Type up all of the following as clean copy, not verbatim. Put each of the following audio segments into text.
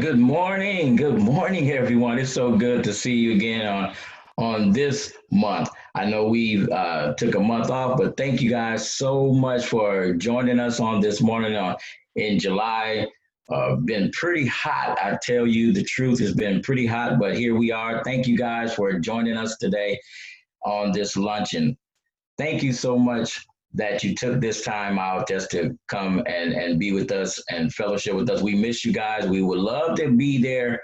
Good morning. Good morning, everyone. It's so good to see you again on this month. I know we took a month off, but thank you guys so much for joining us on this morning in July. Been pretty hot. I tell you the truth, it's been pretty hot, but here we are. Thank you guys for joining us today on this luncheon. Thank you so much that you took this time out just to come and be with us and fellowship with us. We miss you guys. We would love to be there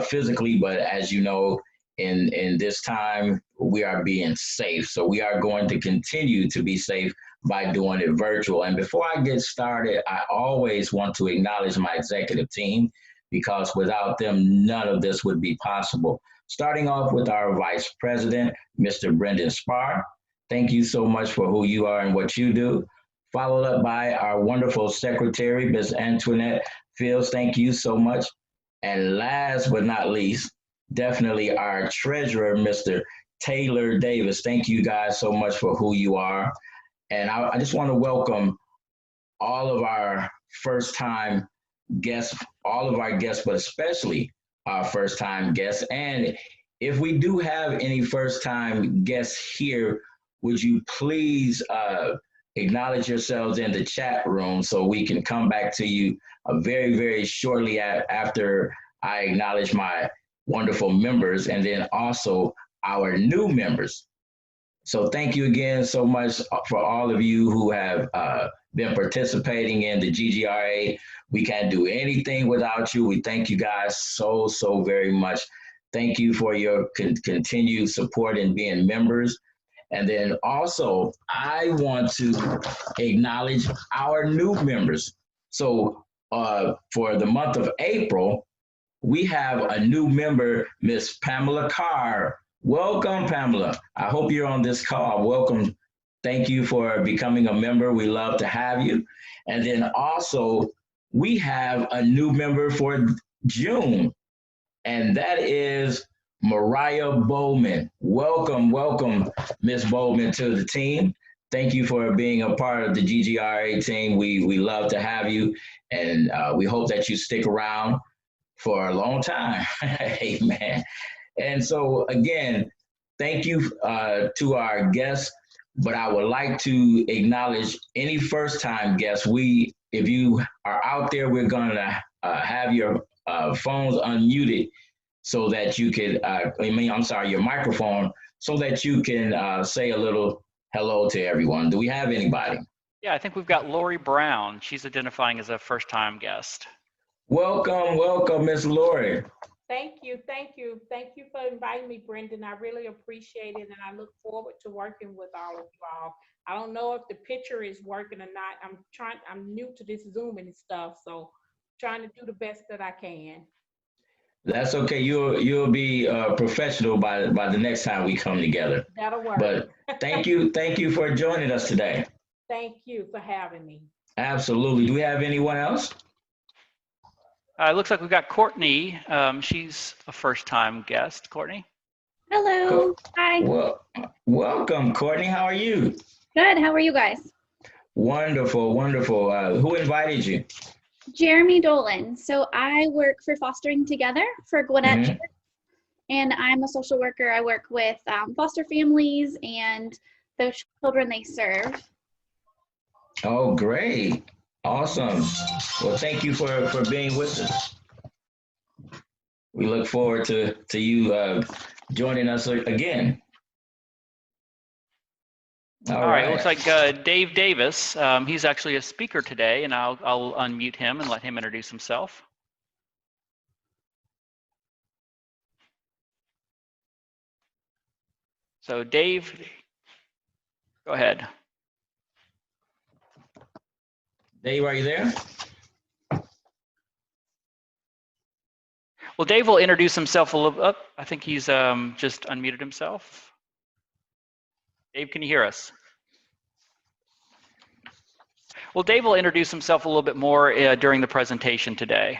physically, but as you know, in this time, we are being safe. So we are going to continue to be safe by doing it virtual. And before I get started, I always want to acknowledge my executive team because without them, none of this would be possible. Starting off with our Vice President, Mr. Brendan Spar. Thank you so much for who you are and what you do. Followed up by our wonderful secretary, Ms. Antoinette Fields. Thank you so much. And last but not least, definitely our treasurer, Mr. Taylor Davis. Thank you guys so much for who you are. And I just want to welcome all of our first time guests, all of our guests, but especially our first time guests. And if we do have any first time guests here, would you please acknowledge yourselves in the chat room so we can come back to you very, very shortly after I acknowledge my wonderful members and then also our new members. So thank you again so much for all of you who have been participating in the GGRA. We can't do anything without you. We thank you guys so, so very much. Thank you for your continued support in being members. And then also, I want to acknowledge our new members. So for the month of April, we have a new member, Miss Pamela Carr. Welcome, Pamela. I hope you're on this call. Welcome. Thank you for becoming a member. We love to have you. And then also, we have a new member for June, and that is Mariah Bowman. Welcome, welcome, Miss Bowman to the team. Thank you for being a part of the GGRA team. We love to have you, and we hope that you stick around for a long time. Amen. And so again, thank you to our guests, but I would like to acknowledge any first-time guests. If you are out there, we're gonna have your phones unmuted so that you could, your microphone, so that you can say a little hello to everyone. Do we have anybody? Yeah, I think we've got Lori Brown. She's identifying as a first-time guest. Welcome, welcome, Miss Lori. Thank you for inviting me, Brendan. I really appreciate it, and I look forward to working with all of you all. I don't know if the picture is working or not. I'm new to this Zoom and stuff, so trying to do the best that I can. That's okay. You'll be professional by the next time we come together. That'll work. But thank you for joining us today. Thank you for having me. Absolutely. Do we have anyone else? It looks like we've got Courtney. She's a first-time guest. Courtney. Hello. Hi. Well, welcome, Courtney. How are you? Good. How are you guys? Wonderful, wonderful. Who invited you? Jeremy Dolan. So I work for Fostering Together for Gwinnett Church, and I'm a social worker. I work with foster families and the children they serve. Oh, great. Awesome. Well, thank you for being with us. We look forward to you joining us again. All right. It looks like Dave Davis. He's actually a speaker today, and I'll unmute him and let him introduce himself. So Dave, go ahead. Dave, are you there? Well, Dave will introduce himself a little. Oh, I think he's just unmuted himself. Dave, can you hear us? Well, Dave will introduce himself a little bit more during the presentation today.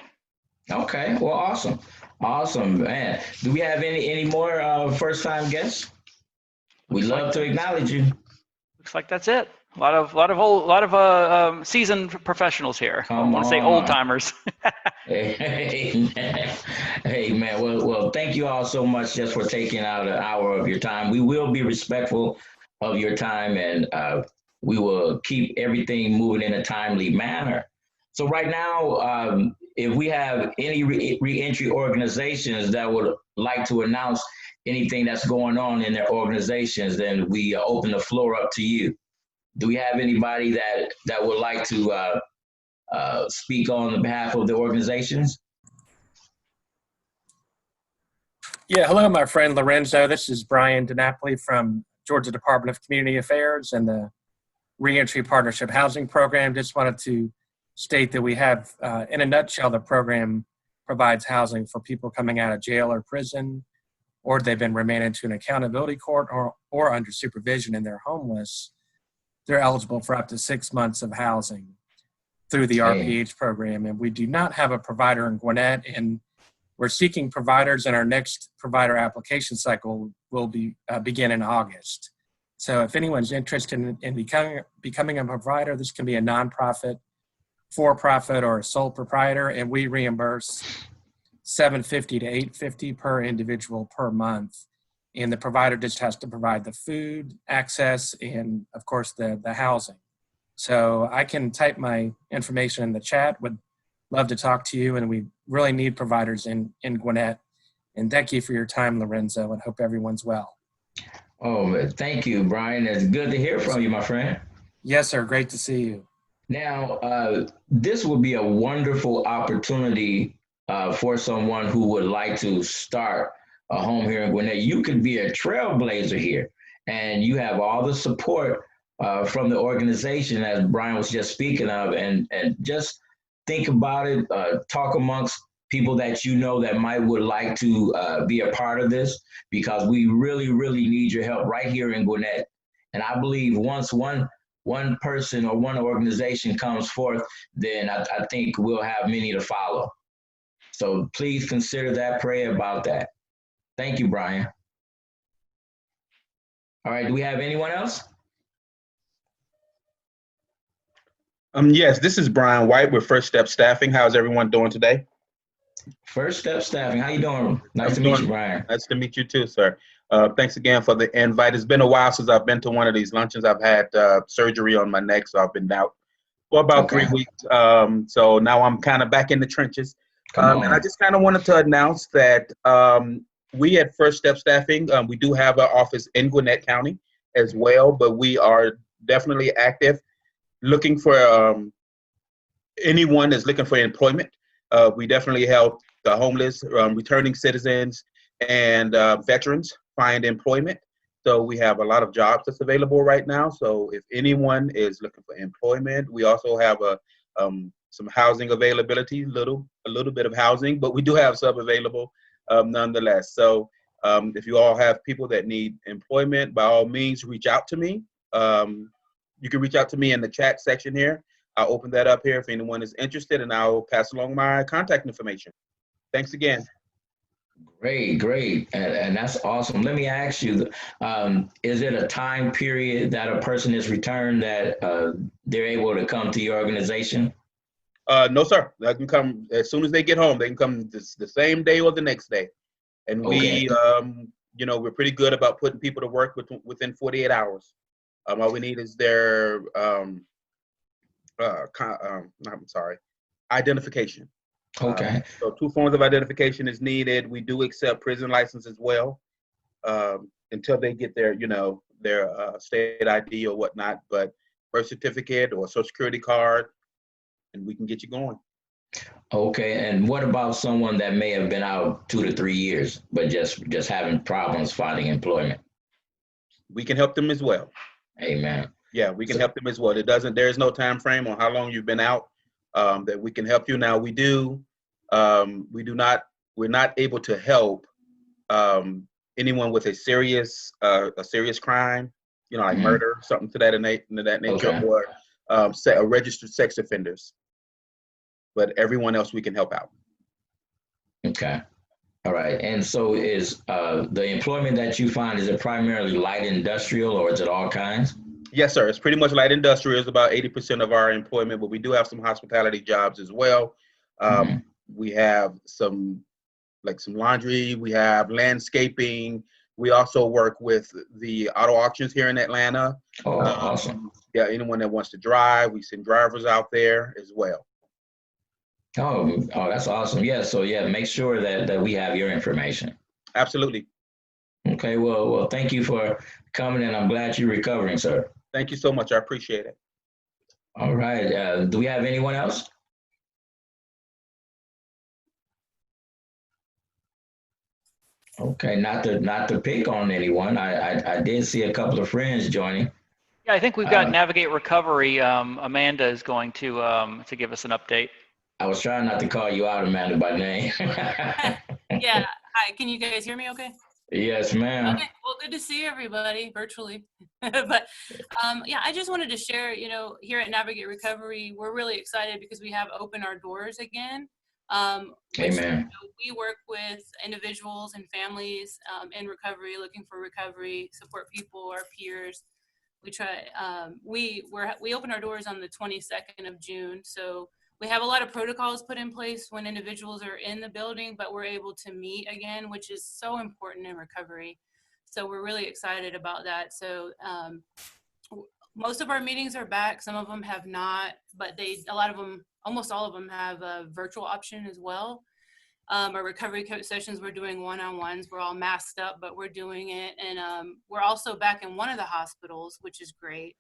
Okay. Well, awesome. Awesome, man. Do we have any more first-time guests? We'd love to acknowledge you. Looks like that's it. A lot of seasoned professionals here. I want to say old timers. Amen. Amen. Well, thank you all so much just for taking out an hour of your time. We will be respectful of your time, and we will keep everything moving in a timely manner. So right now, if we have any reentry organizations that would like to announce anything that's going on in their organizations, then we open the floor up to you. Do we have anybody that would like to speak on the behalf of the organizations? Yeah, hello, my friend Lorenzo. This is Brian DiNapoli from Georgia Department of Community Affairs and the Reentry Partnership Housing Program. Just wanted to state that we have, in a nutshell, the program provides housing for people coming out of jail or prison, or they've been remanded to an accountability court or under supervision and they're homeless. They're eligible for up to 6 months of housing through the RPH program. And we do not have a provider in Gwinnett, and we're seeking providers, and our next provider application cycle will begin in August. So if anyone's interested in becoming a provider, this can be a nonprofit, for-profit, or a sole proprietor, and we reimburse $750 to $850 per individual per month. And the provider just has to provide the food, access, and of course the housing. So I can type my information in the chat. Would love to talk to you, and we really need providers in Gwinnett. And thank you for your time, Lorenzo, and hope everyone's well. Oh, thank you, Brian. It's good to hear from you, my friend. Yes, sir. Great to see you. Now, this would be a wonderful opportunity for someone who would like to start a home here in Gwinnett. You could be a trailblazer here, and you have all the support from the organization, as Brian was just speaking of, and just think about it, talk amongst people that you know that would like to be a part of this, because we really, really need your help right here in Gwinnett. And I believe once one person or one organization comes forth, then I think we'll have many to follow. So please consider that, pray about that. Thank you, Brian. All right, do we have anyone else? Yes, this is Brian White with First Step Staffing. How's everyone doing today? First Step Staffing, how you doing? Nice to meet you, Brian. Nice to meet you too, sir. Thanks again for the invite. It's been a while since I've been to one of these luncheons. I've had surgery on my neck, so I've been out for about 3 weeks. So now I'm kind of back in the trenches. And I just kind of wanted to announce that we at First Step Staffing, we do have an office in Gwinnett County as well, but we are definitely active looking for anyone that's looking for employment. We definitely help the homeless, returning citizens, and veterans find employment. So we have a lot of jobs that's available right now. So if anyone is looking for employment, we also have some housing availability, a little bit of housing, but we do have some available nonetheless. So if you all have people that need employment, by all means, reach out to me. You can reach out to me in the chat section here. I'll open that up here if anyone is interested, and I'll pass along my contact information. Thanks again. Great. And that's awesome. Let me ask you, is it a time period that a person is returned that they're able to come to your organization? No, sir. They can come as soon as they get home. They can come the same day or the next day. And we, we're pretty good about putting people to work within 48 hours. All we need is their identification. Okay. So 2 forms of identification is needed. We do accept prison license as well, until they get their state ID or whatnot. But birth certificate or social security card, and we can get you going. Okay. And what about someone that may have been out 2 to 3 years, but just having problems finding employment? We can help them as well. Amen. Yeah, we can help them as well. There is no time frame on how long you've been out that we can help you. Now we're not able to help anyone with a serious crime, like murder, something to that nature, or registered sex offenders. But everyone else we can help out. Okay. All right. And so is the employment that you find, is it primarily light industrial or is it all kinds? Yes, sir. It's pretty much light industrial. It's about 80% of our employment, but we do have some hospitality jobs as well. We have some like some laundry. We have landscaping. We also work with the auto auctions here in Atlanta. Oh, awesome. Yeah, anyone that wants to drive, we send drivers out there as well. Oh, that's awesome. Yeah, so yeah, make sure that we have your information. Absolutely. Okay, well, thank you for coming, and I'm glad you're recovering, sir. Thank you so much. I appreciate it. All right, do we have anyone else? Okay, not to pick on anyone. I did see a couple of friends joining. Yeah, I think we've got Navigate Recovery. Amanda is going to give us an update. I was trying not to call you out, Amanda, by name. Yeah. Hi. Can you guys hear me okay? Yes, ma'am. Okay. Well, good to see everybody virtually. But yeah, I just wanted to share, here at Navigate Recovery, we're really excited because we have opened our doors again. Which, Amen. we work with individuals and families in recovery, looking for recovery, support people, our peers. We try, we opened our doors on the 22nd of June. So we have a lot of protocols put in place when individuals are in the building, but we're able to meet again, which is so important in recovery. So we're really excited about that. So most of our meetings are back. Some of them have not, but almost all of them have a virtual option as well. Our recovery coach sessions, we're doing one-on-ones. We're all masked up, but we're doing it. And we're also back in one of the hospitals, which is great.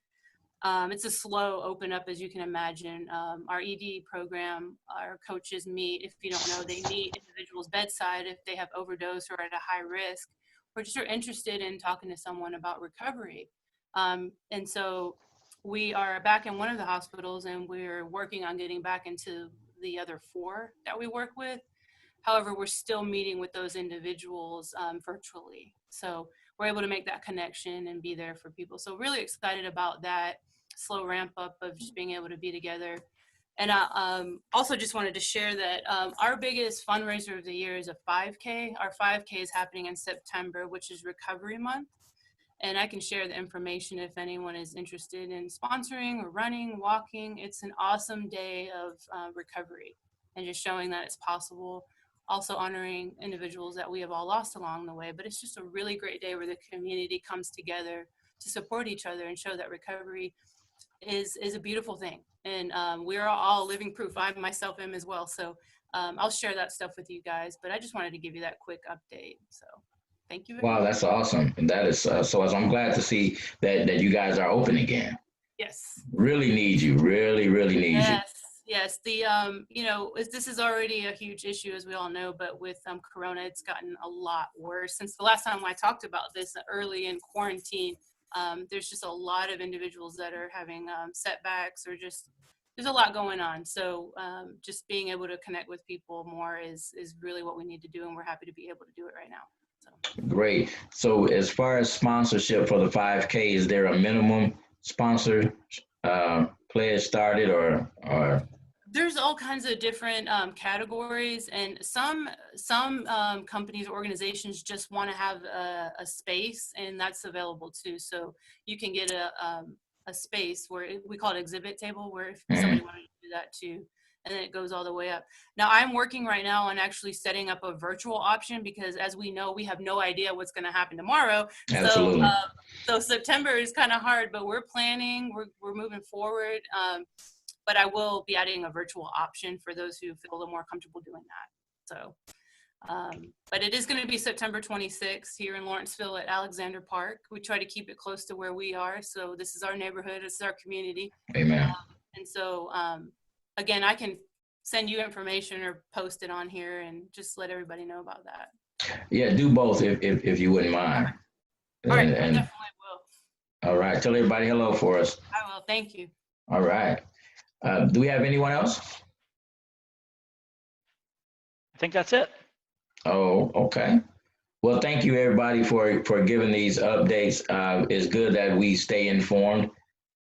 It's a slow open up, as you can imagine. Our ED program, our coaches meet, if you don't know, they meet individuals bedside if they have overdose or at a high risk, or just are interested in talking to someone about recovery. And so we are back in one of the hospitals, and we're working on getting back into the other 4 that we work with. However, we're still meeting with those individuals virtually. So we're able to make that connection and be there for people. So really excited about that slow ramp up of just being able to be together. And I also just wanted to share that our biggest fundraiser of the year is a 5K. Our 5K is happening in September, which is Recovery Month. And I can share the information if anyone is interested in sponsoring or running, walking. It's an awesome day of recovery and just showing that it's possible. Also honoring individuals that we have all lost along the way. But it's just a really great day where the community comes together to support each other and show that recovery is a beautiful thing. And we're all living proof. I myself am as well. So I'll share that stuff with you guys. But I just wanted to give you that quick update. So thank you. Wow, that's awesome. And that is so I'm glad to see that you guys are open again. Yes. Really need you. Really need you. Yes, the this is already a huge issue, as we all know, but with Corona, it's gotten a lot worse. Since the last time I talked about this early in quarantine, there's just a lot of individuals that are having setbacks, or just there's a lot going on. So just being able to connect with people more is really what we need to do, and we're happy to be able to do it right now. So. Great. So as far as sponsorship for the 5K, is there a minimum sponsor pledge started or? There's all kinds of different categories, and some companies or organizations just want to have a space, and that's available too. So you can get a space where we call it exhibit table, where if somebody wanted to do that too, and then it goes all the way up. Now I'm working right now on actually setting up a virtual option, because as we know, we have no idea what's going to happen tomorrow. Absolutely. So September is kind of hard, but we're planning, we're moving forward. But I will be adding a virtual option for those who feel a little more comfortable doing that. So, but it is going to be September 26th here in Lawrenceville at Alexander Park. We try to keep it close to where we are. So this is our neighborhood, this is our community. Amen. And so, again, I can send you information or post it on here and just let everybody know about that. Yeah, do both if you wouldn't mind. All right, I definitely will. All right, tell everybody hello for us. I will, thank you. All right. Do we have anyone else? I think that's it. Oh, okay. Well, thank you everybody for giving these updates. It's good that we stay informed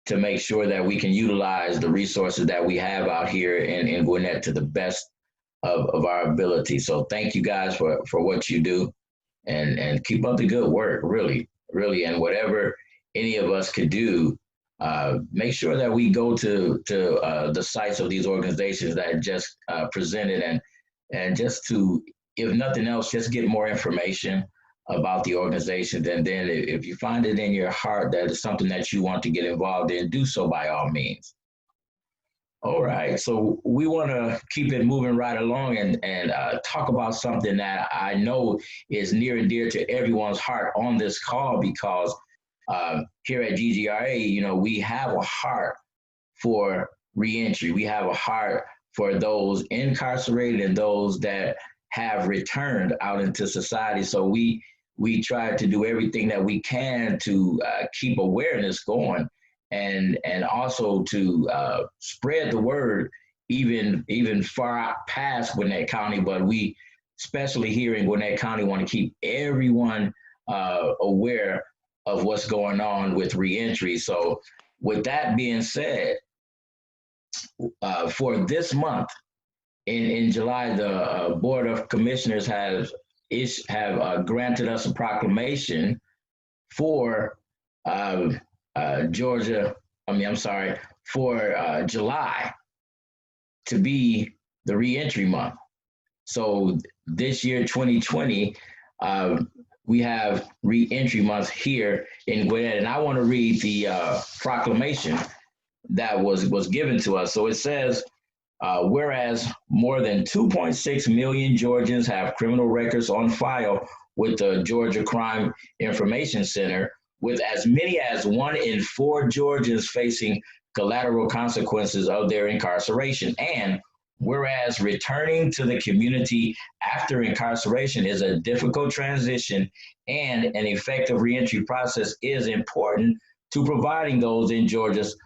to make sure that we can utilize the resources that we have out here in Gwinnett to the best of our ability. So thank you guys for what you do, and keep up the good work, really. And whatever any of us could do, make sure that we go to the sites of these organizations that just presented, and just to if nothing else, just get more information about the organization. And then if you find it in your heart that it's something that you want to get involved in, do so by all means. All right, so we want to keep it moving right along and talk about something that I know is near and dear to everyone's heart on this call, because here at GGRA, we have a heart for reentry. We have a heart for those incarcerated and those that have returned out into society. So we try to do everything that we can to keep awareness going, and also to spread the word even far out past Gwinnett County. But we, especially here in Gwinnett County, want to keep everyone aware of what's going on with reentry. So with that being said, for this month, in July, the Board of Commissioners have granted us a proclamation for for July to be the reentry month. So this year, 2020, we have reentry month here in Gwinnett, and I want to read the proclamation that was given to us. So it says, whereas more than 2.6 million Georgians have criminal records on file with the Georgia Crime Information Center, with as many as 1 in 4 Georgians facing collateral consequences of their incarceration. And whereas returning to the community after incarceration is a difficult transition and an effective reentry process is important to providing those in Georgia's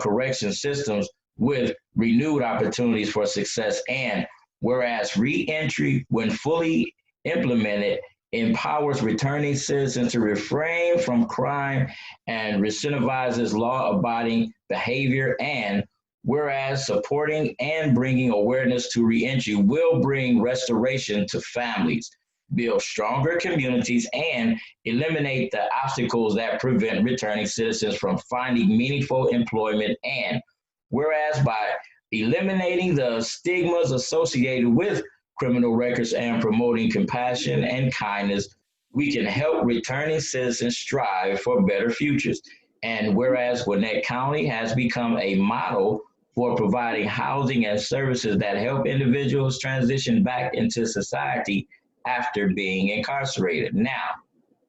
correction systems with renewed opportunities for success. And whereas reentry, when fully implemented, empowers returning citizens to refrain from crime and incentivizes law-abiding behavior. And whereas supporting and bringing awareness to reentry will bring restoration to families, build stronger communities, and eliminate the obstacles that prevent returning citizens from finding meaningful employment. And whereas by eliminating the stigmas associated with criminal records and promoting compassion and kindness, we can help returning citizens strive for better futures. And whereas Gwinnett County has become a model for providing housing and services that help individuals transition back into society after being incarcerated. Now,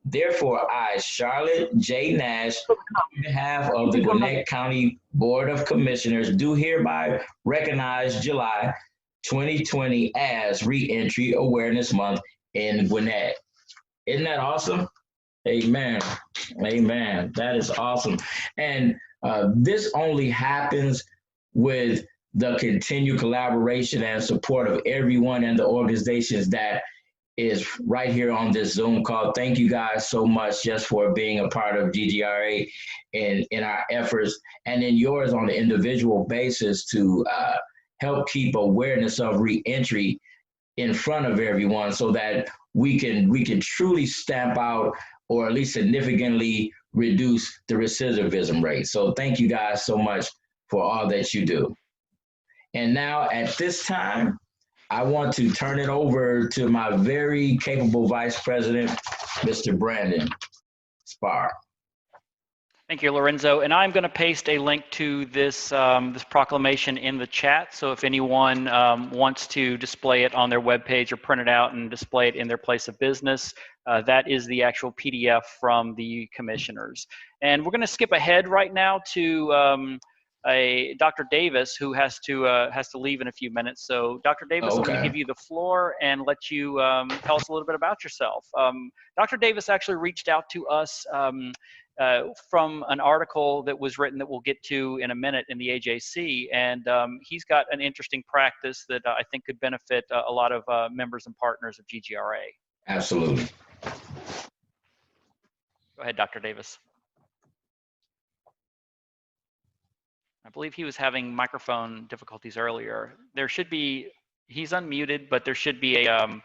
therefore, I, Charlotte J. Nash, on behalf of the Gwinnett County Board of Commissioners, do hereby recognize July 2020 as Reentry Awareness Month in Gwinnett. Isn't that awesome? Amen. Amen. That is awesome. And this only happens with the continued collaboration and support of everyone and the organizations that is right here on this Zoom call. Thank you guys so much just for being a part of GGRA in our efforts, and in yours on the individual basis to help keep awareness of reentry in front of everyone, so that we can truly stamp out or at least significantly reduce the recidivism rate. So thank you guys so much for all that you do. And now at this time, I want to turn it over to my very capable Vice President, Mr. Brandon Spar. Thank you, Lorenzo. And I'm going to paste a link to this this proclamation in the chat. So if anyone wants to display it on their webpage or print it out and display it in their place of business, that is the actual PDF from the commissioners. And we're going to skip ahead right now to Dr. Davis, who has to leave in a few minutes. So Dr. Davis, I'm going to give you the floor and let you tell us a little bit about yourself. Dr. Davis actually reached out to us from an article that was written that we'll get to in a minute in the AJC, and he's got an interesting practice that I think could benefit a lot of members and partners of GGRA. Absolutely. Go ahead, Dr. Davis. I believe he was having microphone difficulties earlier. There should be, he's unmuted, but there should be a,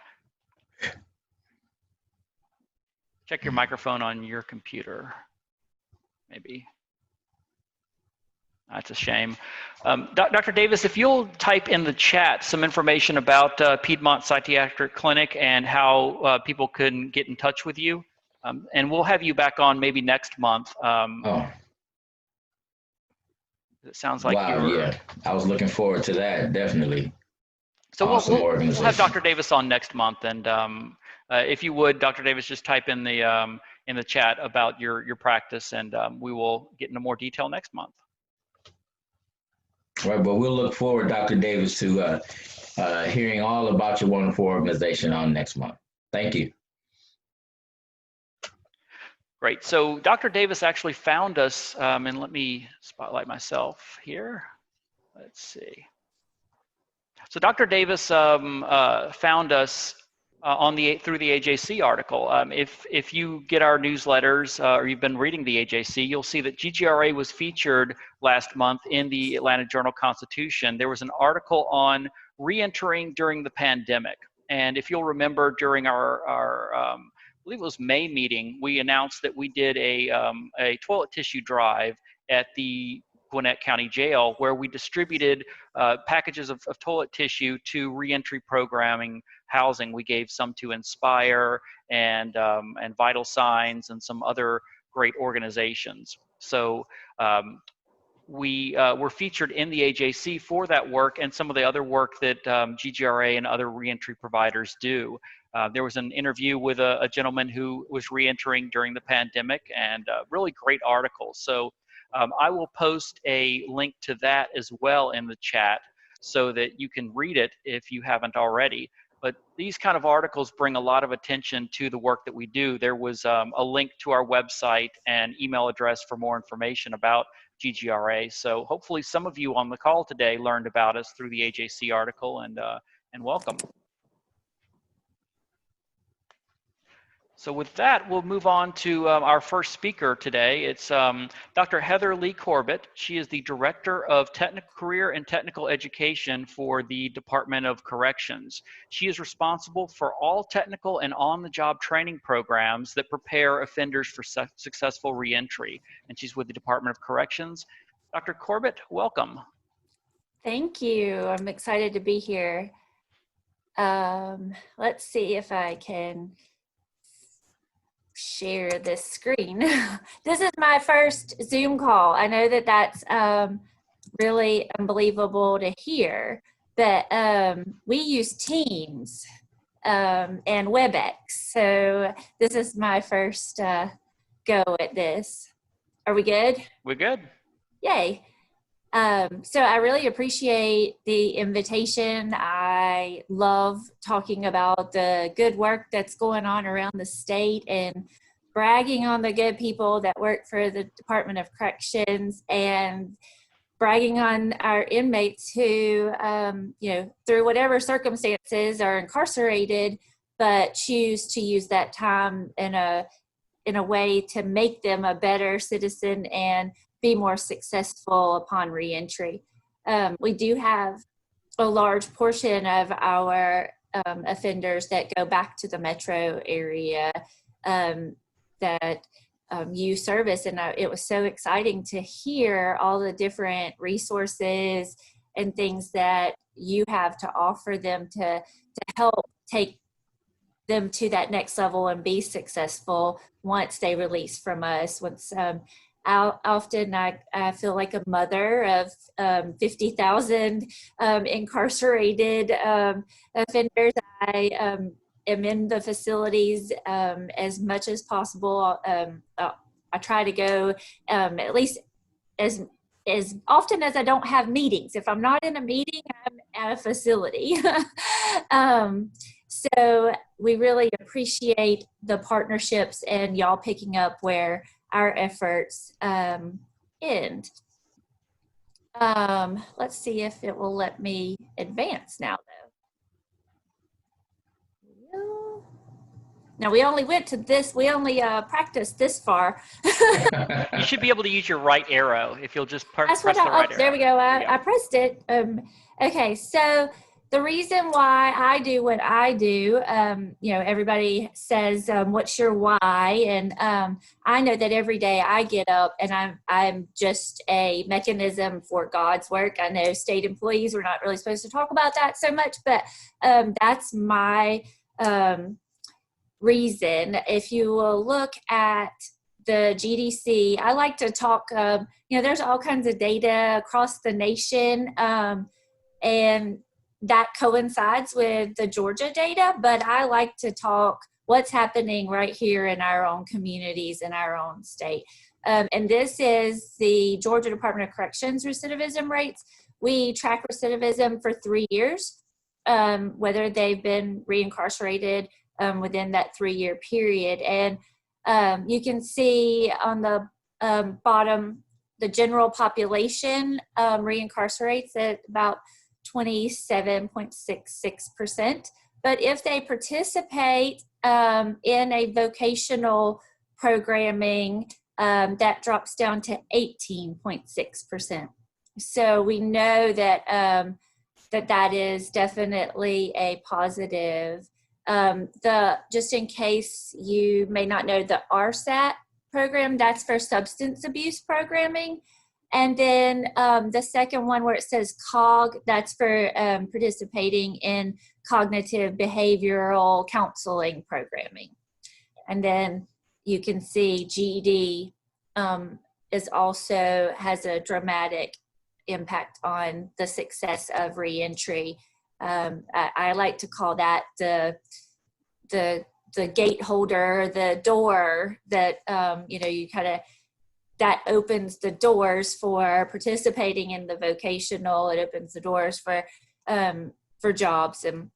check your microphone on your computer, maybe. That's a shame. Dr. Davis, if you'll type in the chat some information about Piedmont Psychiatric Clinic and how people can get in touch with you, and we'll have you back on maybe next month. Oh, It sounds like wow, yeah. I was looking forward to that, definitely. So Awesome we'll organization. have Dr. Davis on next month, and if you would, Dr. Davis, just type in the chat about your practice, and we will get into more detail next month. Right, but we'll look forward, Dr. Davis, to hearing all about your wonderful organization on next month. Thank you. Great. So Dr. Davis actually found us, and let me spotlight myself here. Let's see. So Dr. Davis found us through the AJC article. If you get our newsletters or you've been reading the AJC, you'll see that GGRA was featured last month in the Atlanta Journal-Constitution. There was an article on reentering during the pandemic. And if you'll remember, during our I believe it was May meeting, we announced that we did a toilet tissue drive at the Gwinnett County Jail, where we distributed packages of toilet tissue to reentry programming housing. We gave some to Inspire and Vital Signs and some other great organizations. So we were featured in the AJC for that work and some of the other work that GGRA and other reentry providers do. There was an interview with a gentleman who was reentering during the pandemic, and really great article. So I will post a link to that as well in the chat so that you can read it if you haven't already. But these kind of articles bring a lot of attention to the work that we do. There was a link to our website and email address for more information about GGRA. So hopefully some of you on the call today learned about us through the AJC article, and welcome. So with that, we'll move on to our first speaker today. It's Dr. Heather Lee Corbett. She is the Director of Career and Technical Education for the Department of Corrections. She is responsible for all technical and on-the-job training programs that prepare offenders for successful reentry. And she's with the Department of Corrections. Dr. Corbett, welcome. Thank you. I'm excited to be here. Let's see if I can share this screen. This is my first Zoom call. I know that that's really unbelievable to hear, but we use Teams and WebEx. So this is my first go at this. Are we good? We're good. Yay. So I really appreciate the invitation. I love talking about the good work that's going on around the state and bragging on the good people that work for the Department of Corrections and bragging on our inmates who, through whatever circumstances are incarcerated, but choose to use that time in a way to make them a better citizen and be more successful upon reentry. We do have a large portion of our offenders that go back to the metro area that use service, and it was so exciting to hear all the different resources and things that you have to offer them to help take them to that next level and be successful once they release from us. Often I feel like a mother of 50,000 incarcerated offenders. I am in the facilities as much as possible. I try to go at least as often as I don't have meetings. If I'm not in a meeting, I'm at a facility. So we really appreciate the partnerships and y'all picking up where our efforts end. Let's see if it will let me advance now, though. Now, we only went to this, we only practiced this far. You should be able to use your right arrow if you'll just press the right arrow. There we go. I pressed it. Okay, so the reason why I do what I do, everybody says, what's your why? And I know that every day I get up and I'm just a mechanism for God's work. I know state employees, we're not really supposed to talk about that so much, but that's my reason. If you will look at the GDC, I like to talk, there's all kinds of data across the nation, and that coincides with the Georgia data, but I like to talk what's happening right here in our own communities, in our own state. And this is the Georgia Department of Corrections recidivism rates. We track recidivism for 3 years, whether they've been reincarcerated within that 3-year period. And you can see on the bottom, the general population reincarcerates at about 27.66%. But if they participate in a vocational programming, that drops down to 18.6%. So we know that that is definitely a positive. Just in case you may not know, the RSAT program, that's for substance abuse programming. And then the second one where it says COG, that's for participating in cognitive behavioral counseling programming. And then you can see GED is also has a dramatic impact on the success of reentry. I like to call that the gate holder, the door that you kind of, that opens the doors for participating in the vocational. It opens the doors for jobs. And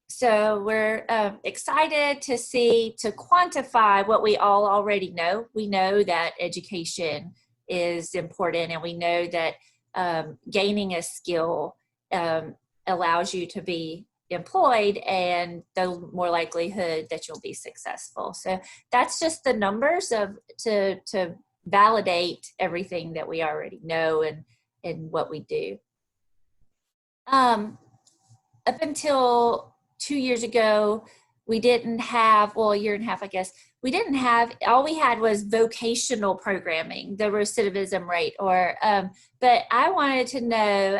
so we're excited to quantify what we all already know. We know that education is important, and we know that gaining a skill allows you to be employed and the more likelihood that you'll be successful. So that's just the numbers to validate everything that we already know and what we do. Up until 2 years ago, we didn't have, well, a year and a half, I guess, we didn't have, all we had was vocational programming, the recidivism rate, but I wanted to know,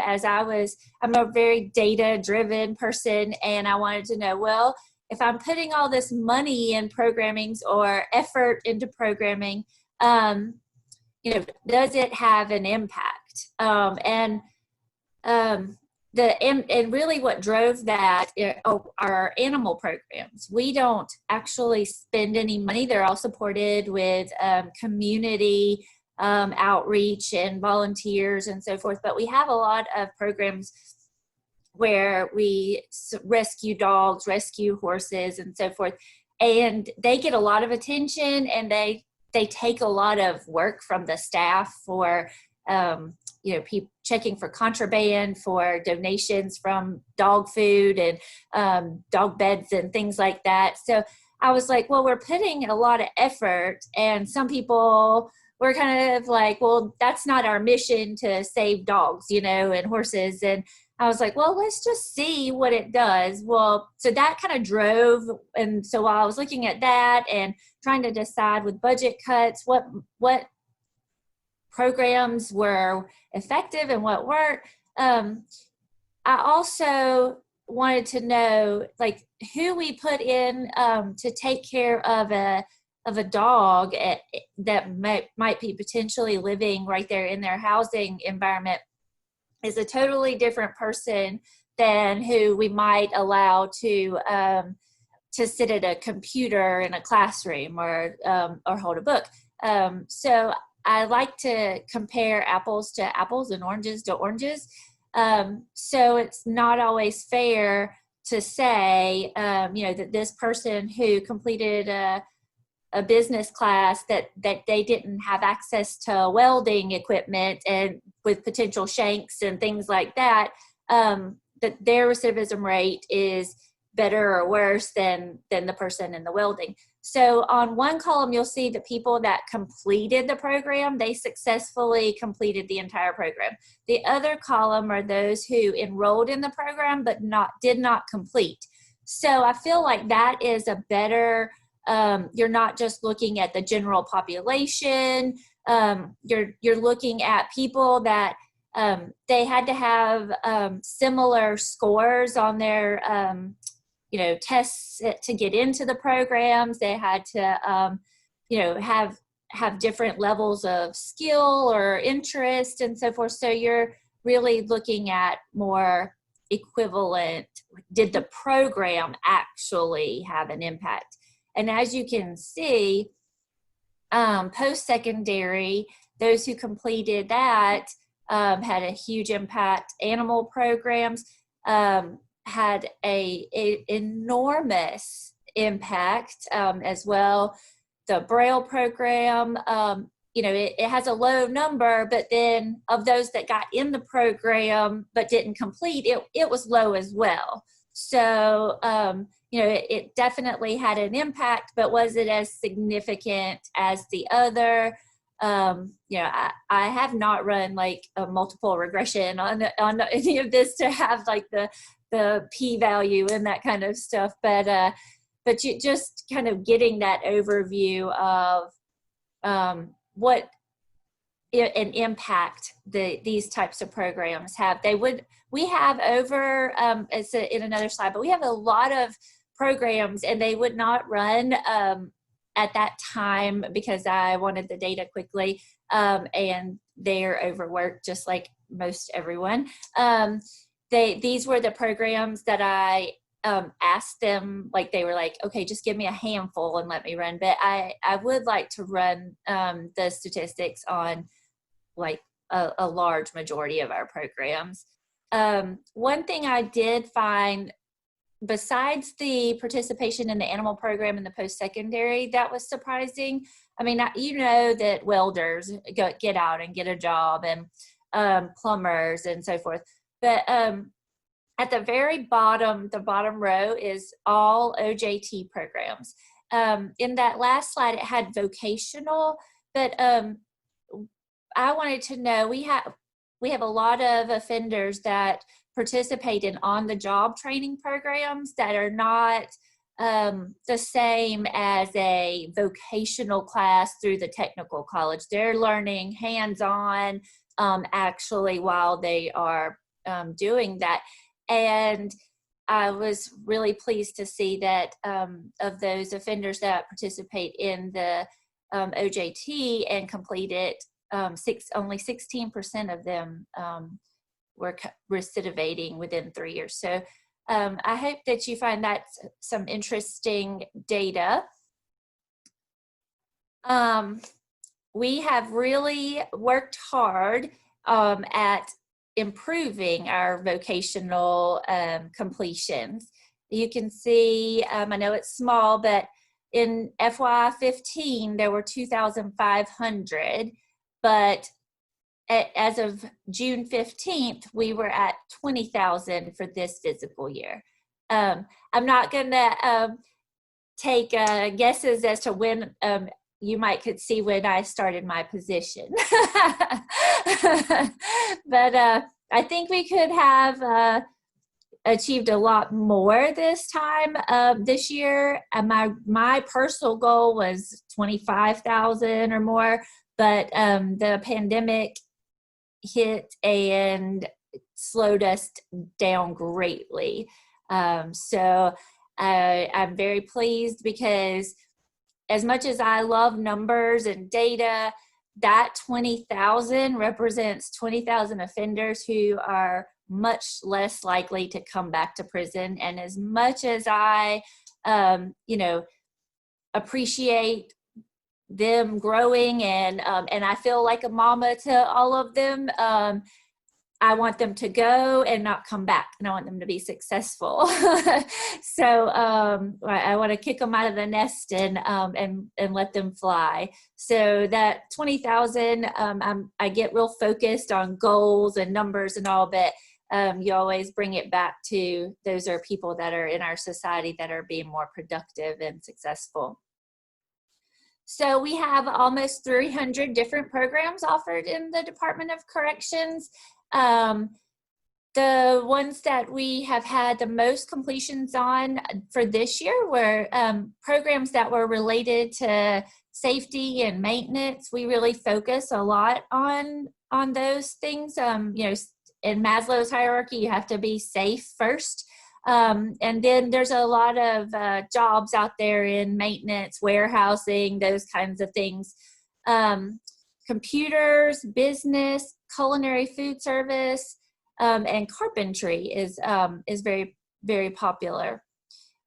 I'm a very data-driven person, and I wanted to know, well, if I'm putting all this money in programmings or effort into programming, does it have an impact? And really what drove that are animal programs. We don't actually spend any money. They're all supported with community outreach and volunteers and so forth. But we have a lot of programs where we rescue dogs, rescue horses, and so forth. And they get a lot of attention, and they take a lot of work from the staff for people checking for contraband, for donations from dog food and dog beds and things like that. So I was like, well, we're putting a lot of effort, and some people were kind of like, well, that's not our mission to save dogs, and horses. And I was like, well, let's just see what it does. Well, so that kind of drove. And so while I was looking at that and trying to decide with budget cuts, what programs were effective and what weren't, I also wanted to know, like, who we put in to take care of a dog that might be potentially living right there in their housing environment is a totally different person than who we might allow to sit at a computer in a classroom or hold a book. So I like to compare apples to apples and oranges to oranges. So it's not always fair to say, that this person who completed a business class that they didn't have access to welding equipment and with potential shanks and things like that, that their recidivism rate is better or worse than the person in the welding. So on one column, you'll see the people that completed the program. They successfully completed the entire program. The other column are those who enrolled in the program but did not complete. So I feel like that is a better, you're not just looking at the general population. You're looking at people that they had to have similar scores on their tests to get into the programs. They had to have different levels of skill or interest and so forth. So you're really looking at more equivalent, did the program actually have an impact? And as you can see, post-secondary, those who completed that had a huge impact. Animal programs had a enormous impact as well. The Braille program, it has a low number, but then of those that got in the program but didn't complete, it was low as well. So, it definitely had an impact, but was it as significant as the other? I have not run like a multiple regression on any of this to have like the p-value and that kind of stuff, but you just kind of getting that overview of what an impact these types of programs have. We have over, it's in another slide, but we have a lot of programs, and they would not run at that time because I wanted the data quickly, and they're overworked just like most everyone. These were the programs that I asked them, like they were like, okay, just give me a handful and let me run. But I would like to run the statistics on like a large majority of our programs. One thing I did find, besides the participation in the animal program in the post-secondary, that was surprising. I mean, that welders get out and get a job, and plumbers and so forth. But at the very bottom, the bottom row is all OJT programs. In that last slide, it had vocational, but I wanted to know, we have a lot of offenders that participate in on-the-job training programs that are not the same as a vocational class through the technical college. They're learning hands-on actually while they are doing that. And I was really pleased to see that of those offenders that participate in the OJT and complete it, only 16% of them were recidivating within 3 years. So I hope that you find that some interesting data. We have really worked hard at improving our vocational completions. You can see, I know it's small, but in FY15, there were 2,500, but as of June 15th, we were at 20,000 for this fiscal year. I'm not gonna take guesses as to when you could see when I started my position. But I think we could have achieved a lot more this time this year. My personal goal was 25,000 or more, but the pandemic hit and slowed us down greatly. So I'm very pleased, because as much as I love numbers and data, that 20,000 represents 20,000 offenders who are much less likely to come back to prison. And as much as I, appreciate them growing and I feel like a mama to all of them, I want them to go and not come back, and I want them to be successful. So I want to kick them out of the nest and let them fly. So that 20,000, I get real focused on goals and numbers and all, but you always bring it back to those are people that are in our society that are being more productive and successful. So we have almost 300 different programs offered in the Department of Corrections. The ones that we have had the most completions on for this year were programs that were related to safety and maintenance. We really focus a lot on those things. You know, in Maslow's hierarchy, you have to be safe first. And then there's a lot of jobs out there in maintenance, warehousing, those kinds of things. Computers, business, culinary food service, and carpentry is very, very popular.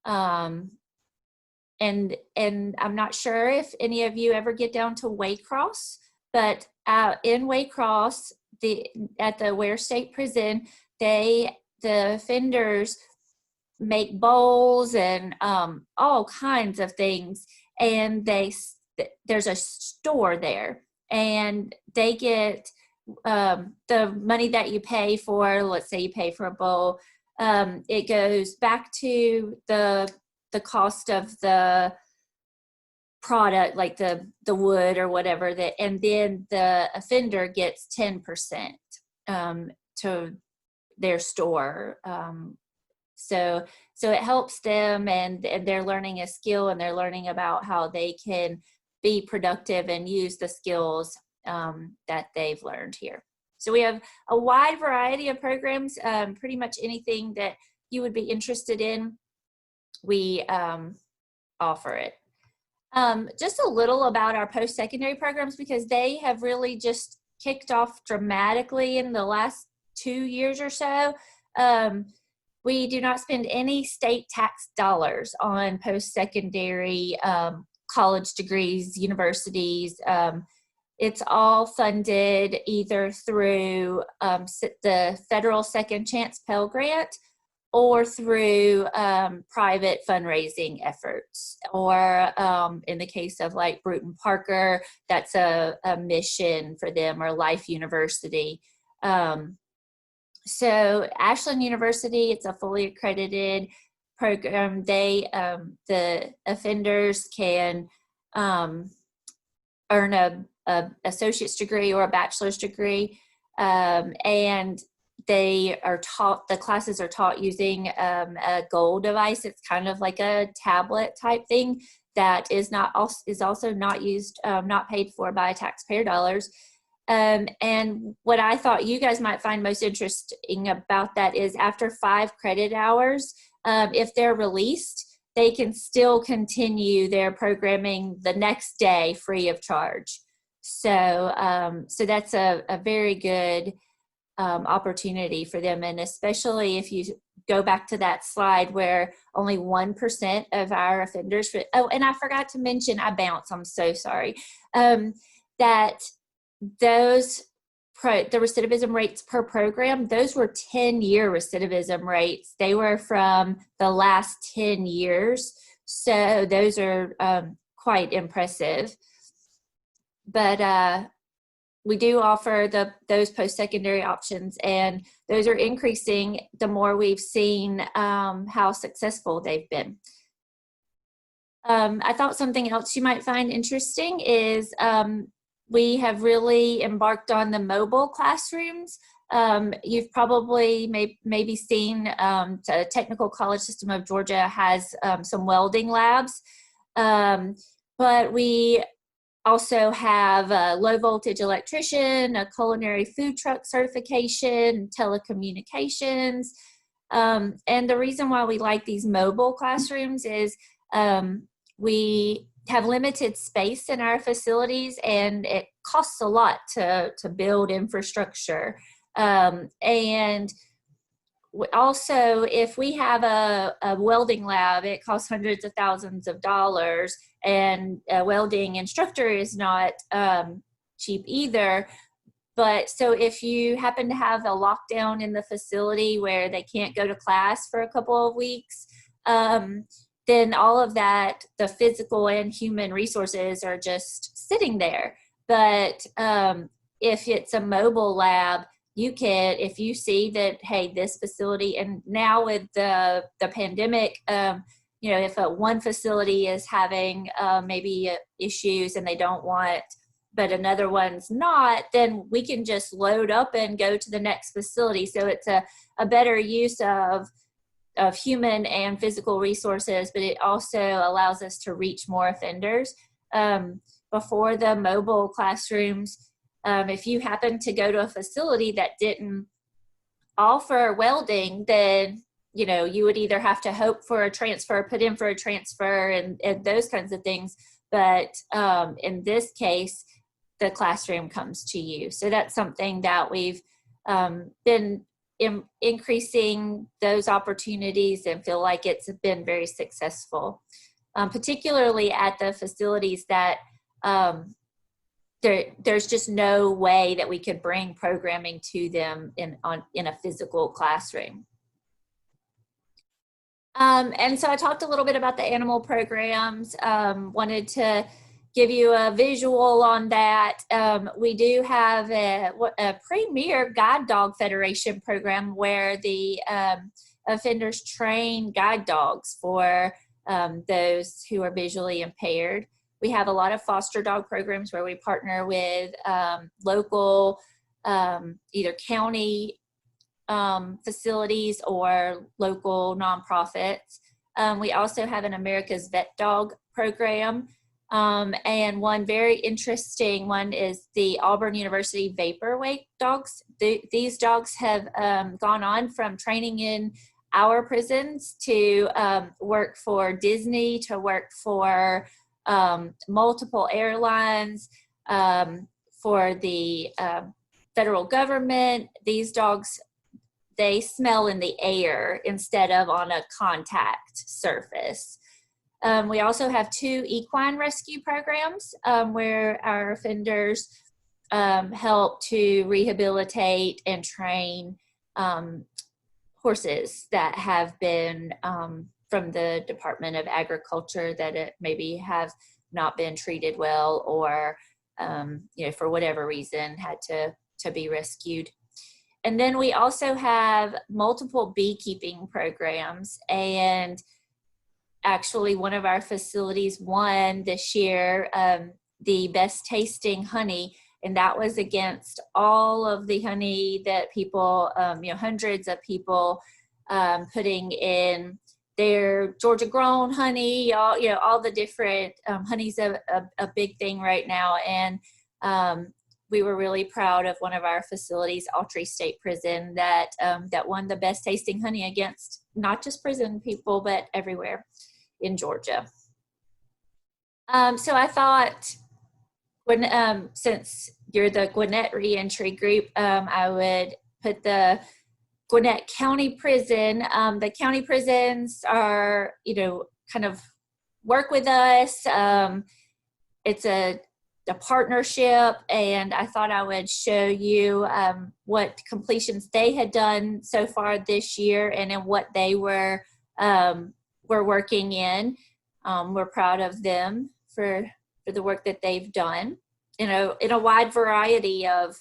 And I'm not sure if any of you ever get down to Waycross, but in Waycross, at the Ware State Prison, the offenders make bowls and all kinds of things, and there's a store there, and they get the money that you pay for, let's say you pay for a bowl, it goes back to the cost of the product, like the wood or whatever, and then the offender gets 10% to their store. So it helps them, and they're learning a skill, and they're learning about how they can be productive and use the skills that they've learned here. So we have a wide variety of programs, pretty much anything that you would be interested in, we offer it. Just a little about our post-secondary programs, because they have really just kicked off dramatically in the last 2 years or so. We do not spend any state tax dollars on post-secondary college degrees, universities. It's all funded either through the federal Second Chance Pell Grant or through private fundraising efforts, or in the case of like Bruton Parker, that's a mission for them, or Life University. So Ashland University, it's a fully accredited program. They, the offenders can earn a associate's degree or a bachelor's degree, and they are taught, the classes are taught using a GOL device. It's kind of like a tablet type thing that is also not used, not paid for by taxpayer dollars. And what I thought you guys might find most interesting about that is after 5 credit hours, if they're released, they can still continue their programming the next day free of charge. So, so that's a very good opportunity for them. And especially if you go back to that slide where only 1% of our offenders, oh, and I forgot to mention, I bounce, I'm so sorry, that those, the recidivism rates per program, those were 10-year recidivism rates. They were from the last 10 years. So those are quite impressive. But we do offer those post-secondary options, and those are increasing the more we've seen how successful they've been. I thought something else you might find interesting is we have really embarked on the mobile classrooms. You've probably maybe seen the Technical College System of Georgia has some welding labs, but we also have a low voltage electrician, a culinary food truck certification, telecommunications. And the reason why we like these mobile classrooms is we have limited space in our facilities, and it costs a lot to build infrastructure. And also, if we have a welding lab, it costs hundreds of thousands of dollars, and a welding instructor is not cheap either. But so if you happen to have a lockdown in the facility where they can't go to class for a couple of weeks, then all of that, the physical and human resources are just sitting there. But if it's a mobile lab, if you see that, hey, this facility, and now with the pandemic, if one facility is having maybe issues and they don't want, but another one's not, then we can just load up and go to the next facility. So it's a better use of human and physical resources, but it also allows us to reach more offenders. Before the mobile classrooms, if you happen to go to a facility that didn't offer welding, then you would either have to hope for a transfer, put in for a transfer, and those kinds of things. But in this case, the classroom comes to you. So that's something that we've been increasing those opportunities and feel like it's been very successful, particularly at the facilities that there's just no way that we could bring programming to them in a physical classroom. And so I talked a little bit about the animal programs, wanted to give you a visual on that. We do have a premier guide dog federation program where the offenders train guide dogs for those who are visually impaired. We have a lot of foster dog programs where we partner with local, either county facilities or local nonprofits. We also have an America's Vet Dog program. And one very interesting one is the Auburn University Vapor Wake dogs. These dogs have gone on from training in our prisons to work for Disney, to work for multiple airlines, for the federal government. These dogs, they smell in the air instead of on a contact surface. We also have 2 equine rescue programs where our offenders help to rehabilitate and train horses that have been from the Department of Agriculture that maybe have not been treated well, or for whatever reason had to be rescued. And then we also have multiple beekeeping programs, and actually one of our facilities won this year the best tasting honey, and that was against all of the honey that people, hundreds of people putting in their Georgia grown honey, all the different honey's a big thing right now. And we were really proud of one of our facilities, Autry State Prison, that won the best tasting honey against not just prison people, but everywhere in Georgia. So I thought, when since you're the Gwinnett Reentry Group, I would put the Gwinnett County Prison. The county prisons are, kind of work with us. It's a partnership, and I thought I would show you what completions they had done so far this year and in what they were working in. We're proud of them for the work that they've done in a wide variety of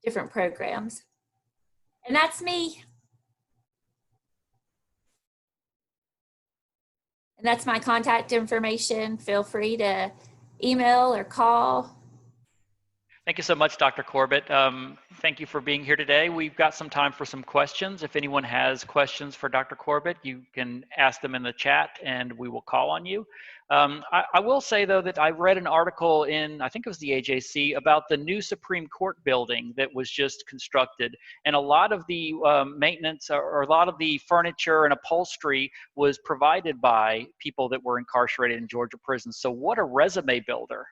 different programs. And that's me. And that's my contact information. Feel free to email or call. Thank you so much, Dr. Corbett. Thank you for being here today. We've got some time for some questions. If anyone has questions for Dr. Corbett, you can ask them in the chat and we will call on you. I will say, though, that I read an article in, I think it was the AJC, about the new Supreme Court building that was just constructed. And a lot of the maintenance or a lot of the furniture and upholstery was provided by people that were incarcerated in Georgia prisons. So what a resume builder.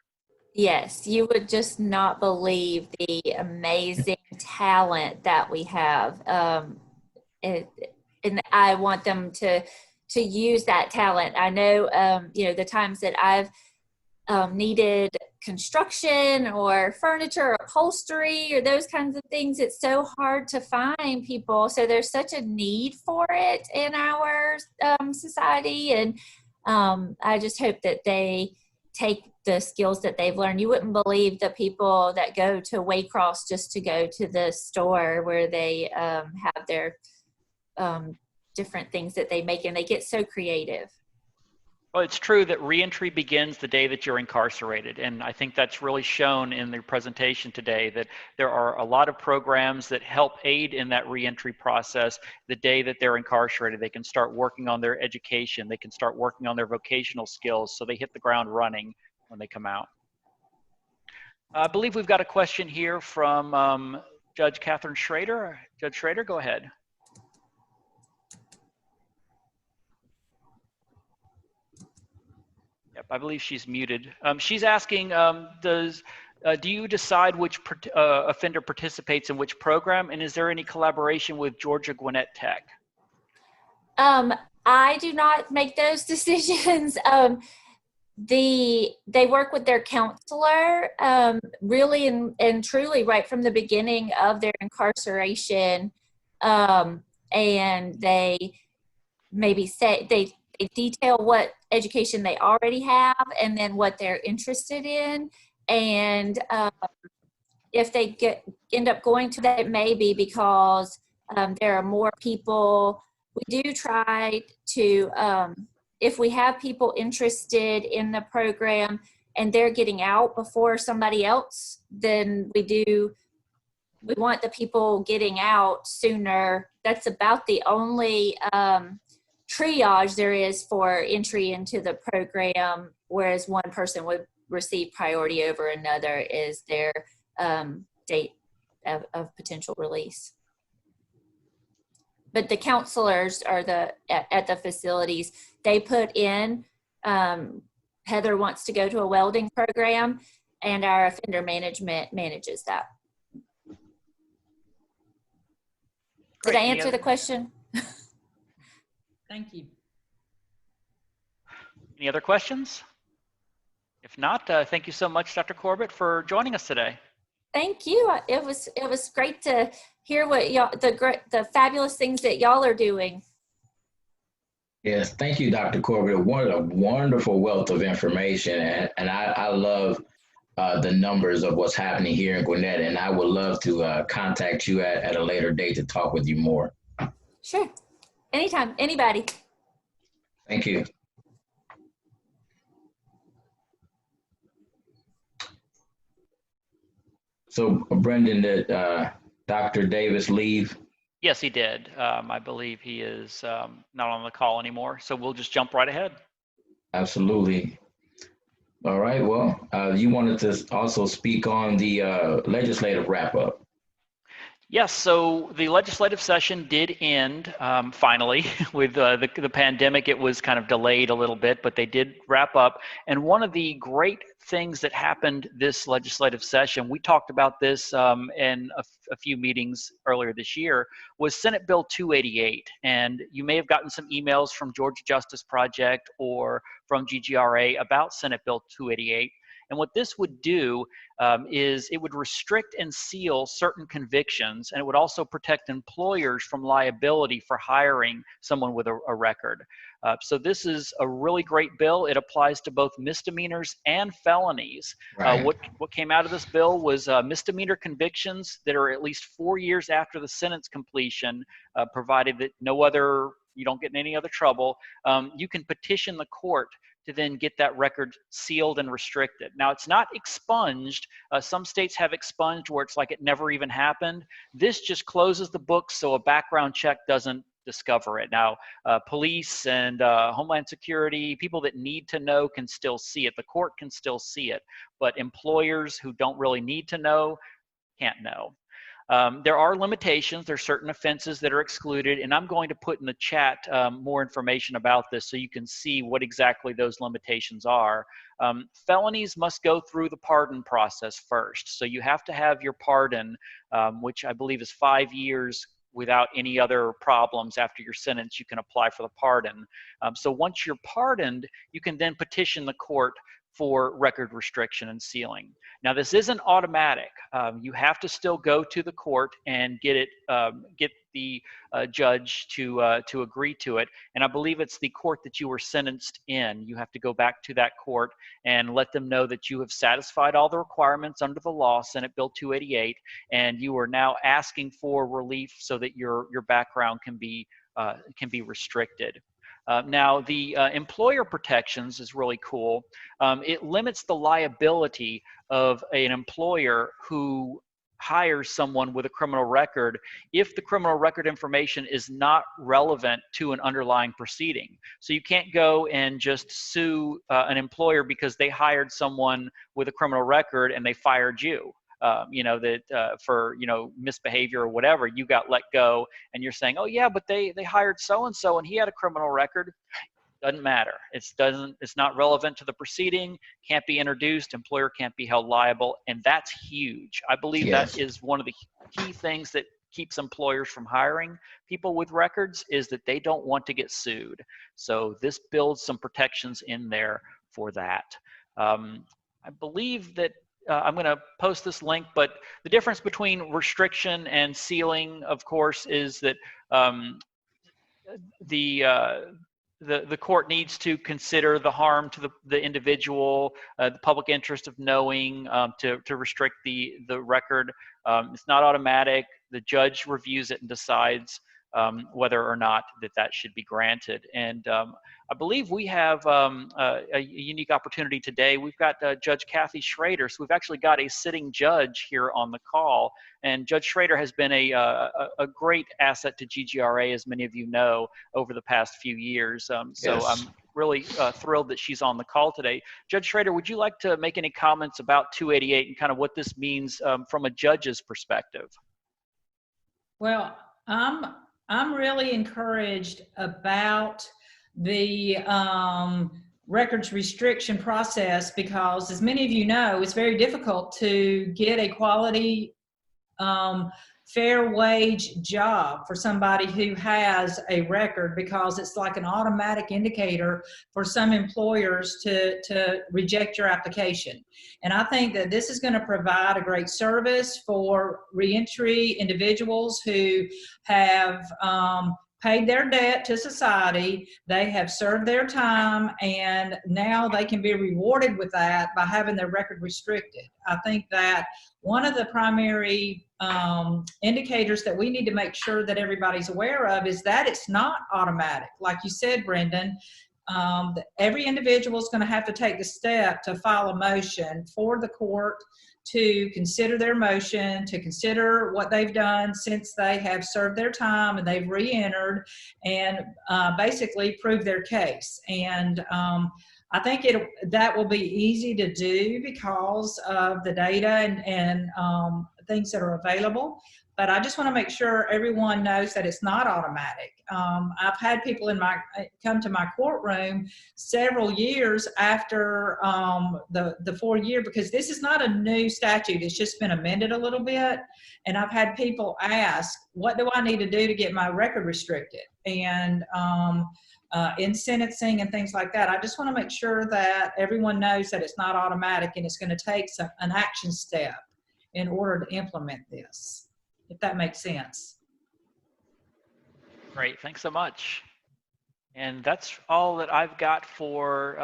Yes, you would just not believe the amazing talent that we have. And I want them to use that talent. I know, the times that I've needed construction or furniture or upholstery or those kinds of things, it's so hard to find people. So there's such a need for it in our society. And I just hope that they take the skills that they've learned. You wouldn't believe the people that go to Waycross just to go to the store where they have their different things that they make, and they get so creative. Well, it's true that reentry begins the day that you're incarcerated. And I think that's really shown in the presentation today, that there are a lot of programs that help aid in that reentry process the day that they're incarcerated. They can start working on their education. They can start working on their vocational skills so they hit the ground running when they come out. I believe we've got a question here from Judge Catherine Schrader. Judge Schrader, go ahead. I believe she's muted. She's asking, do you decide which offender participates in which program, and is there any collaboration with Georgia Gwinnett Tech? I do not make those decisions. They work with their counselor, really and truly right from the beginning of their incarceration, and they maybe say they detail what education they already have and then what they're interested in. And if they end up going to that, it may be because there are more people. We do try to, if we have people interested in the program and they're getting out before somebody else, then we want the people getting out sooner. That's about the only triage there is for entry into the program, whereas one person would receive priority over another is their date of potential release. But the counselors are at the facilities. They put in, Heather wants to go to a welding program, and our offender management manages that. Did I answer the question? Thank you. Any other questions? If not, thank you so much, Dr. Corbett, for joining us today. Thank you. It was great to hear what y'all, the fabulous things that y'all are doing. Yes, thank you, Dr. Corbett. What a wonderful wealth of information, and I love the numbers of what's happening here in Gwinnett, and I would love to contact you at a later date to talk with you more. Sure. Anytime, anybody. Thank you. So, Brendan, did Dr. Davis leave? Yes, he did. I believe he is not on the call anymore. So we'll just jump right ahead. Absolutely. All right. Well, you wanted to also speak on the legislative wrap-up. Yes, so the legislative session did end finally with the pandemic. It was kind of delayed a little bit, but they did wrap up. And one of the great things that happened this legislative session, we talked about this in a few meetings earlier this year, was Senate Bill 288. And you may have gotten some emails from Georgia Justice Project or from GGRA about Senate Bill 288. And what this would do is it would restrict and seal certain convictions, and it would also protect employers from liability for hiring someone with a record. So this is a really great bill. It applies to both misdemeanors and felonies. Right. What came out of this bill was misdemeanor convictions that are at least 4 years after the sentence completion, provided that you don't get in any other trouble. You can petition the court to then get that record sealed and restricted. Now, it's not expunged. Some states have expunged where it's like it never even happened. This just closes the book so a background check doesn't discover it. Now, police and Homeland Security, people that need to know can still see it. The court can still see it, but employers who don't really need to know can't know. There are limitations. There are certain offenses that are excluded, and I'm going to put in the chat more information about this so you can see what exactly those limitations are. Felonies must go through the pardon process first. So you have to have your pardon, which I believe is 5 years without any other problems after your sentence. You can apply for the pardon. So once you're pardoned, you can then petition the court for record restriction and sealing. Now, this isn't automatic. You have to still go to the court and get the judge to agree to it. And I believe it's the court that you were sentenced in. You have to go back to that court and let them know that you have satisfied all the requirements under the law, Senate Bill 288, and you are now asking for relief so that your background can be restricted. Now, the employer protections is really cool. It limits the liability of an employer who hires someone with a criminal record if the criminal record information is not relevant to an underlying proceeding. So you can't go and just sue an employer because they hired someone with a criminal record and they fired you. For misbehavior or whatever, you got let go, and you're saying, oh yeah, but they hired so and so and he had a criminal record. Doesn't matter. It's not relevant to the proceeding, can't be introduced, employer can't be held liable, and that's huge. I believe Yes. that is one of the key things that keeps employers from hiring people with records, is that they don't want to get sued. So this builds some protections in there for that. I believe that I'm going to post this link, but the difference between restriction and sealing, of course, is that the court needs to consider the harm to the individual, the public interest of knowing, to restrict the record. It's not automatic. The judge reviews it and decides whether or not that should be granted. And I believe we have a unique opportunity today. We've got Judge Kathy Schrader. So we've actually got a sitting judge here on the call. And Judge Schrader has been a great asset to GGRA, as many of you know, over the past few years. So Yes. I'm really thrilled that she's on the call today. Judge Schrader, would you like to make any comments about 288 and kind of what this means from a judge's perspective? Well, I'm really encouraged about the records restriction process, because as many of you know, it's very difficult to get a quality fair wage job for somebody who has a record, because it's like an automatic indicator for some employers to reject your application. And I think that this is going to provide a great service for reentry individuals who have paid their debt to society, they have served their time, and now they can be rewarded with that by having their record restricted. I think that one of the primary indicators that we need to make sure that everybody's aware of is that it's not automatic. Like you said, Brendan, every individual is going to have to take the step to file a motion for the court to consider their motion, to consider what they've done since they have served their time and they've re-entered, and basically prove their case. And I think that will be easy to do because of the data and things that are available. But I just want to make sure everyone knows that it's not automatic. I've had people come to my courtroom several years after the 4-year, because this is not a new statute. It's just been amended a little bit. And I've had people ask, what do I need to do to get my record restricted? And in sentencing and things like that, I just want to make sure that everyone knows that it's not automatic, and it's going to take an action step in order to implement this, if that makes sense. Great, thanks so much. And that's all that I've got for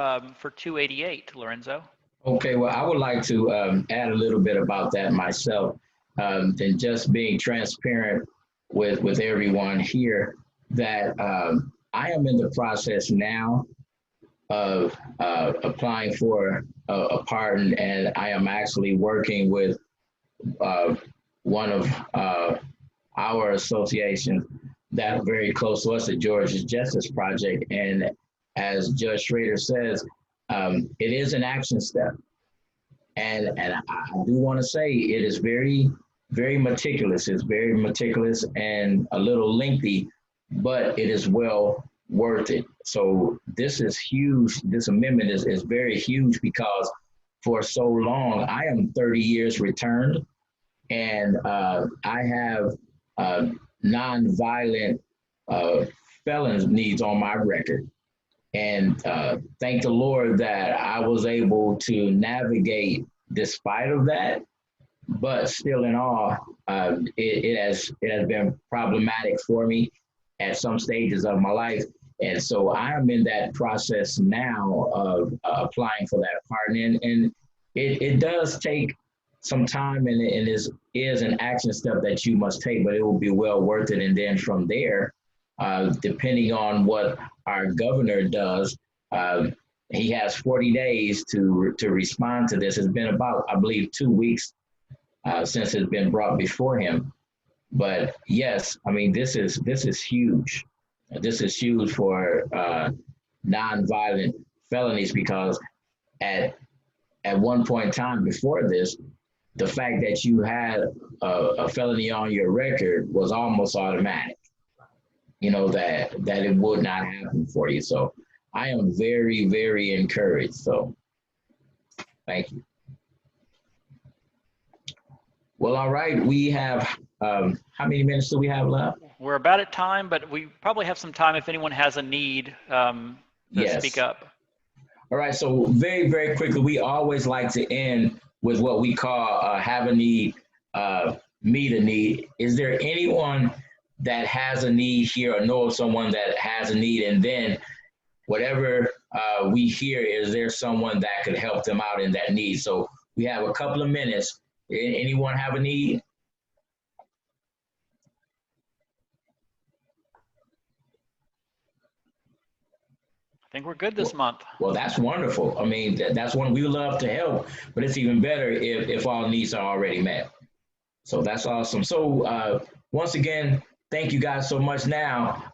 288, Lorenzo. Okay, well, I would like to add a little bit about that myself, than just being transparent with everyone here, that I am in the process now of applying for a pardon, and I am actually working with one of our associations that are very close to us, the Georgia Justice Project. And as Judge Schrader says, it is an action step. And I do want to say it is very, very meticulous. It's very meticulous and a little lengthy, but it is well worth it. So this is huge. This amendment is very huge, because for so long, I am 30 years returned, and I have nonviolent felons needs on my record. And thank the Lord that I was able to navigate despite of that. But still in all, it has been problematic for me at some stages of my life. And so I am in that process now of applying for that pardon. And it does take some time, and it is an action step that you must take, but it will be well worth it. And then from there, depending on what our governor does, he has 40 days to respond to this. It's been about, I believe, 2 weeks since it's been brought before him. But yes, I mean, this is huge. This is huge for nonviolent felonies, because at one point in time before this, the fact that you had a felony on your record was almost automatic. You know, that it would not happen for you. So I am very, very encouraged. So thank you. Well, all right. We have, how many minutes do we have left? We're about at time, but we probably have some time if anyone has a need to speak up. All right. So very, very quickly, we always like to end with what we call have a need, meet a need. Is there anyone that has a need here or know of someone that has a need? And then whatever we hear, is there someone that could help them out in that need? So we have a couple of minutes. Anyone have a need? I think we're good this month. Well, that's wonderful. I mean, that's one we love to help, but it's even better if all needs are already met. So that's awesome. So once again, thank you guys so much. Now,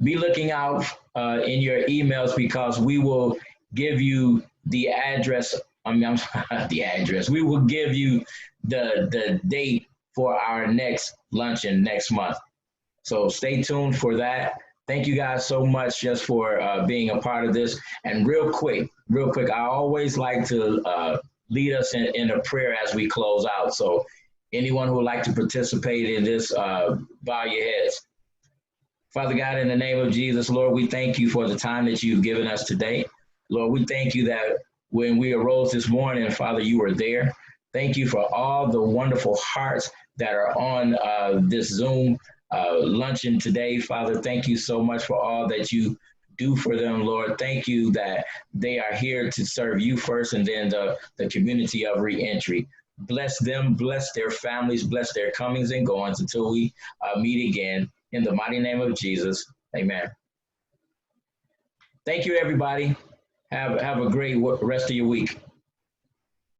be looking out in your emails, because we will give you the address. The address. We will give you the date for our next luncheon next month. So stay tuned for that. Thank you guys so much just for being a part of this. And real quick, I always like to lead us in a prayer as we close out. So anyone who would like to participate in this, bow your heads. Father God, in the name of Jesus, Lord, we thank you for the time that you've given us today. Lord, we thank you that when we arose this morning, Father, you were there. Thank you for all the wonderful hearts that are on this Zoom luncheon today. Father, thank you so much for all that you do for them, Lord. Thank you that they are here to serve you first, and then the community of reentry. Bless them, bless their families, bless their comings and goings until we meet again. In the mighty name of Jesus, amen. Thank you, everybody. Have a great rest of your week.